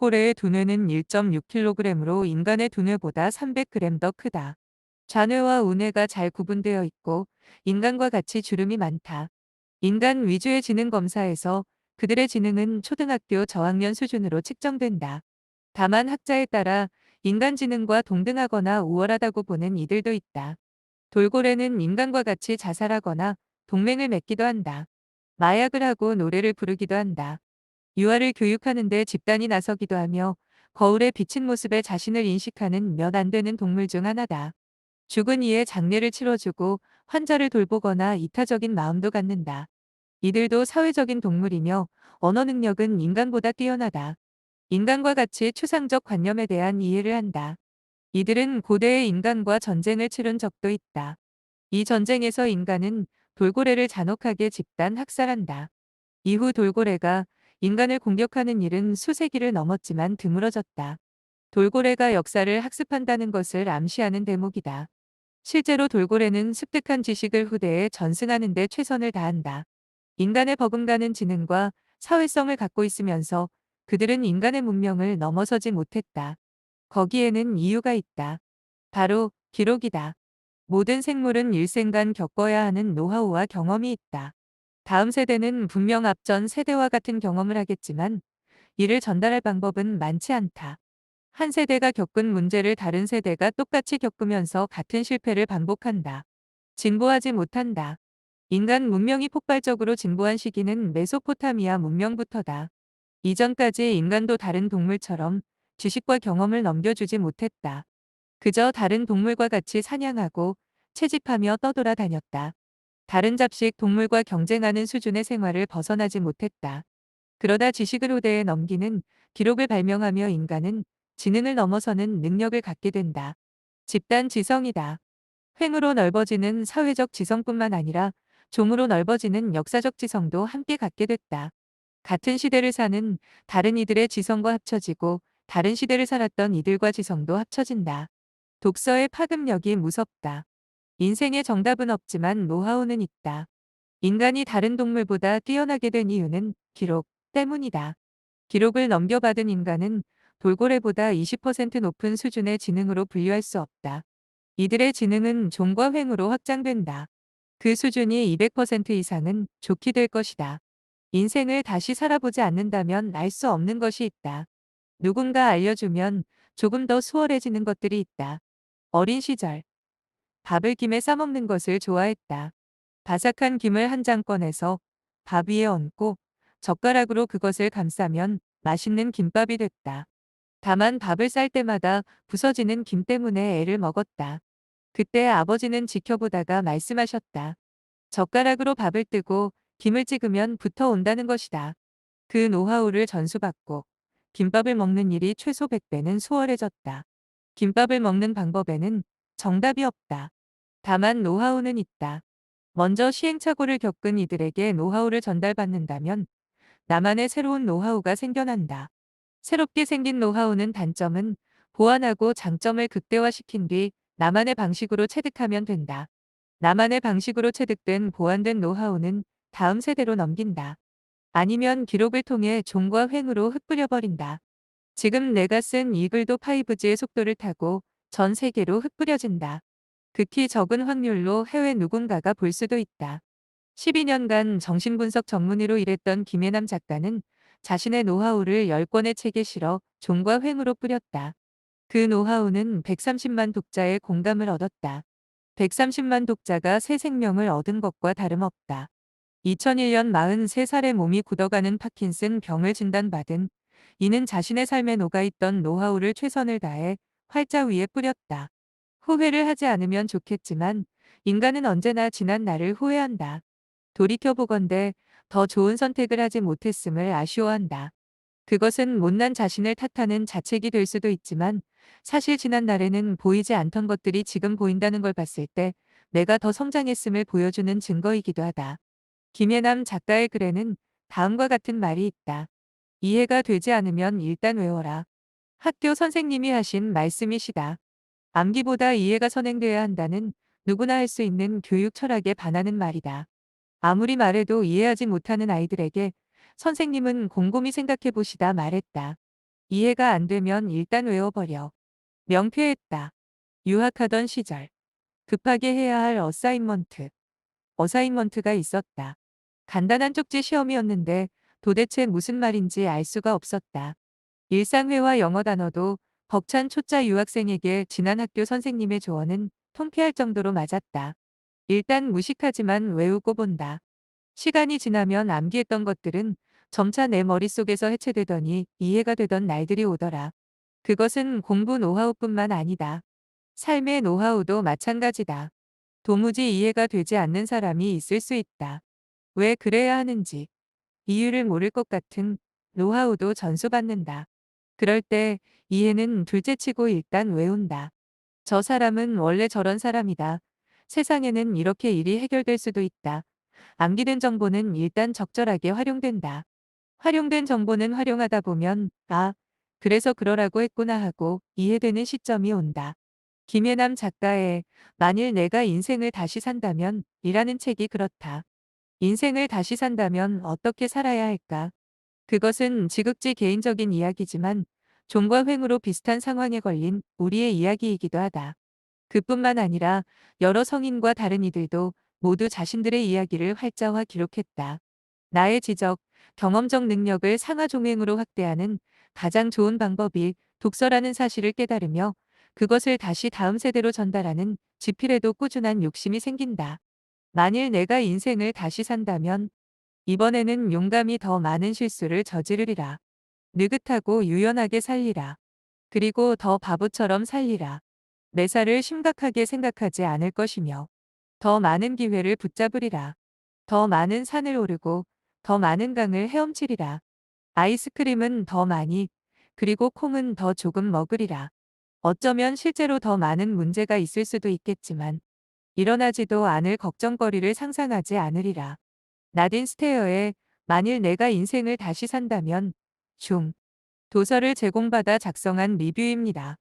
돌고래의 두뇌는 1.6kg으로 인간의 두뇌보다 300g 더 크다. 좌뇌와 우뇌가 잘 구분되어 있고 인간과 같이 주름이 많다. 인간 위주의 지능 검사에서 그들의 지능은 초등학교 저학년 수준으로 측정된다. 다만 학자에 따라 인간 지능과 동등하거나 우월하다고 보는 이들도 있다. 돌고래는 인간과 같이 자살하거나 동맹을 맺기도 한다. 마약을 하고 노래를 부르기도 한다. 유아를 교육하는 데 집단이 나서기도 하며 거울에 비친 모습에 자신을 인식하는 몇 안 되는 동물 중 하나다. 죽은 이의 장례를 치러주고 환자를 돌보거나 이타적인 마음도 갖는다. 이들도 사회적인 동물이며 언어 능력은 인간보다 뛰어나다. 인간과 같이 추상적 관념에 대한 이해를 한다. 이들은 고대의 인간과 전쟁을 치른 적도 있다. 이 전쟁에서 인간은 돌고래를 잔혹하게 집단 학살한다. 이후 돌고래가 인간을 공격하는 일은 수세기를 넘었지만 드물어졌다. 돌고래가 역사를 학습한다는 것을 암시하는 대목이다. 실제로 돌고래는 습득한 지식을 후대에 전승하는 데 최선을 다한다. 인간의 버금가는 지능과 사회성을 갖고 있으면서 그들은 인간의 문명을 넘어서지 못했다. 거기에는 이유가 있다. 바로 기록이다. 모든 생물은 일생간 겪어야 하는 노하우와 경험이 있다. 다음 세대는 분명 앞전 세대와 같은 경험을 하겠지만 이를 전달할 방법은 많지 않다. 한 세대가 겪은 문제를 다른 세대가 똑같이 겪으면서 같은 실패를 반복한다. 진보하지 못한다. 인간 문명이 폭발적으로 진보한 시기는 메소포타미아 문명부터다. 이전까지 인간도 다른 동물처럼 지식과 경험을 넘겨주지 못했다. 그저 다른 동물과 같이 사냥하고 채집하며 떠돌아다녔다. 다른 잡식 동물과 경쟁하는 수준의 생활을 벗어나지 못했다. 그러다 지식을 후대에 넘기는 기록을 발명하며 인간은 지능을 넘어서는 능력을 갖게 된다. 집단 지성이다. 횡으로 넓어지는 사회적 지성뿐만 아니라 종으로 넓어지는 역사적 지성도 함께 갖게 됐다. 같은 시대를 사는 다른 이들의 지성과 합쳐지고 다른 시대를 살았던 이들과 지성도 합쳐진다. 독서의 파급력이 무섭다. 인생의 정답은 없지만 노하우는 있다. 인간이 다른 동물보다 뛰어나게 된 이유는 기록 때문이다. 기록을 넘겨받은 인간은 돌고래보다 20% 높은 수준의 지능으로 분류할 수 없다. 이들의 지능은 종과 횡으로 확장된다. 그 수준이 200% 이상은 좋게 될 것이다. 인생을 다시 살아보지 않는다면 알 수 없는 것이 있다. 누군가 알려주면 조금 더 수월해지는 것들이 있다. 어린 시절 밥을 김에 싸먹는 것을 좋아했다. 바삭한 김을 한 장 꺼내서 밥 위에 얹고 젓가락으로 그것을 감싸면 맛있는 김밥이 됐다. 다만 밥을 쌀 때마다 부서지는 김 때문에 애를 먹었다. 그때 아버지는 지켜보다가 말씀하셨다. 젓가락으로 밥을 뜨고 김을 찍으면 붙어온다는 것이다. 그 노하우를 전수받고 김밥을 먹는 일이 최소 100배는 수월해졌다. 김밥을 먹는 방법에는 정답이 없다. 다만 노하우는 있다. 먼저 시행착오를 겪은 이들에게 노하우를 전달받는다면 나만의 새로운 노하우가 생겨난다. 새롭게 생긴 노하우는 단점은 보완하고 장점을 극대화시킨 뒤 나만의 방식으로 체득하면 된다. 나만의 방식으로 체득된 보완된 노하우는 다음 세대로 넘긴다. 아니면 기록을 통해 종과 횡으로 흩뿌려버린다. 지금 내가 쓴 이 글도 5G의 속도를 타고 전 세계로 흩뿌려진다. 극히 적은 확률로 해외 누군가가 볼 수도 있다. 12년간 정신분석 전문의로 일했던 김혜남 작가는 자신의 노하우를 10권의 책에 실어 종과 횡으로 뿌렸다. 그 노하우는 130만 독자의 공감을 얻었다. 130만 독자가 새 생명을 얻은 것과 다름없다. 2001년 43살의 몸이 굳어가는 파킨슨 병을 진단받은 이는 자신의 삶에 녹아있던 노하우를 최선을 다해 활자 위에 뿌렸다. 후회를 하지 않으면 좋겠지만 인간은 언제나 지난 날을 후회한다. 돌이켜보건대 더 좋은 선택을 하지 못했음을 아쉬워한다. 그것은 못난 자신을 탓하는 자책이 될 수도 있지만 사실 지난 날에는 보이지 않던 것들이 지금 보인다는 걸 봤을 때 내가 더 성장했음을 보여주는 증거이기도 하다. 김예남 작가의 글에는 다음과 같은 말이 있다. 이해가 되지 않으면 일단 외워라. 학교 선생님이 하신 말씀이시다. 암기보다 이해가 선행돼야 한다는 누구나 할 수 있는 교육 철학에 반하는 말이다. 아무리 말해도 이해하지 못하는 아이들에게 선생님은 곰곰이 생각해 보시다 말했다. 이해가 안 되면 일단 외워버려. 명쾌했다. 유학하던 시절. 급하게 해야 할 어사인먼트가 있었다. 간단한 쪽지 시험이었는데 도대체 무슨 말인지 알 수가 없었다. 일상회화 영어 단어도 벅찬 초짜 유학생에게 지난 학교 선생님의 조언은 통쾌할 정도로 맞았다. 일단 무식하지만 외우고 본다. 시간이 지나면 암기했던 것들은 점차 내 머릿속에서 해체되더니 이해가 되던 날들이 오더라. 그것은 공부 노하우뿐만 아니다. 삶의 노하우도 마찬가지다. 도무지 이해가 되지 않는 사람이 있을 수 있다. 왜 그래야 하는지 이유를 모를 것 같은 노하우도 전수받는다. 그럴 때 이해는 둘째치고 일단 외운다. 저 사람은 원래 저런 사람이다. 세상에는 이렇게 일이 해결될 수도 있다. 암기된 정보는 일단 적절하게 활용된다. 활용된 정보는 활용하다 보면 아, 그래서 그러라고 했구나 하고 이해되는 시점이 온다. 김예남 작가의 만일 내가 인생을 다시 산다면 이라는 책이 그렇다. 인생을 다시 산다면 어떻게 살아야 할까? 그것은 지극히 개인적인 이야기지만 종과 횡으로 비슷한 상황에 걸린 우리의 이야기이기도 하다. 그뿐만 아니라 여러 성인과 다른 이들도 모두 자신들의 이야기를 활자화 기록했다. 나의 지적, 경험적 능력을 상하종횡으로 확대하는 가장 좋은 방법이 독서라는 사실을 깨달으며 그것을 다시 다음 세대로 전달하는 지필에도 꾸준한 욕심이 생긴다. 만일 내가 인생을 다시 산다면 이번에는 용감히 더 많은 실수를 저지르리라. 느긋하고 유연하게 살리라. 그리고 더 바보처럼 살리라. 매사를 심각하게 생각하지 않을 것이며 더 많은 기회를 붙잡으리라. 더 많은 산을 오르고 더 많은 강을 헤엄치리라. 아이스크림은 더 많이 그리고 콩은 더 조금 먹으리라. 어쩌면 실제로 더 많은 문제가 있을 수도 있겠지만 일어나지도 않을 걱정거리를 상상하지 않으리라. 나딘 스테어의 만일 내가 인생을 다시 산다면 중 도서를 제공받아 작성한 리뷰입니다.